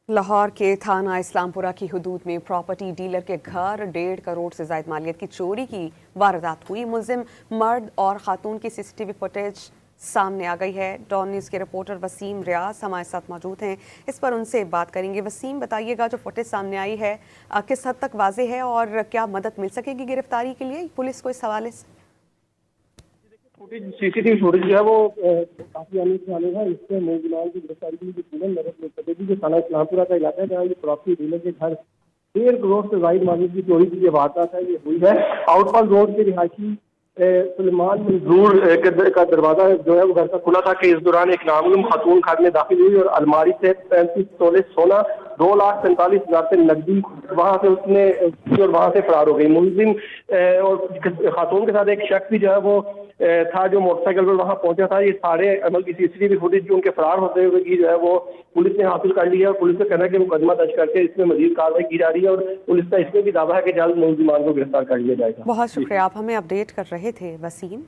लाहौर के थाना इस्लामपुरा की हुदूद में प्रॉपर्टी डीलर के घर 1.5 करोड़ से ज्यादा मालियत की चोरी की वारदात हुई। मुलजिम मर्द और खातून की सीसीटीवी फुटेज सामने आ गई है। डॉन न्यूज़ के रिपोर्टर वसीम रियाज हमारे साथ मौजूद हैं, इस पर उनसे बात करेंगे। वसीम, बताइएगा जो फुटेज सामने आई है किस हद तक वाजे है और क्या मदद मिल सकेगी गिरफ्तारी के लिए पुलिस को इस हवाले से? सीसीटीवी फुटेज जो है वो काफी आने से आने है। इससे मुलजिमान की गिरफ्तारी के लिए पूर्ण मदद मिल सकेगी। जो थाना इस्लामपुरा का इलाका है जहाँ ये प्रॉपर्टी डीलर के घर 1.5 करोड़ से ज्यादा मालियत की चोरी की वारदात है, ये हुई है। आउटफॉल रोड के रिहायशी सुलेमान मंजूर का दरवाजा जो है वो घर का खुला था कि इस दौरान एक नामालूम खातून घर में दाखिल हुई और अलमारी से 35 तोले सोना, 2,45,000 से नकदी वहां से उसने और वहां से फरार हो गई। मुलजिम और खातून के साथ एक शख्स भी जो है वो था जो मोटरसाइकिल पर वहां पहुंचा था। ये सारे अमल की सीसीटीवी फुटेज जो उनके फरार होते हुए की जो है वो पुलिस ने हासिल कर ली है और पुलिस का कहना है कि मुकदमा दर्ज करके इसमें मजीद कार्रवाई की जा रही है और पुलिस का इसमें भी दावा है कि जल्द मुलजिमान को गिरफ्तार कर लिया जाएगा। बहुत शुक्रिया, आप हमें अपडेट कर रहे थे वसीम।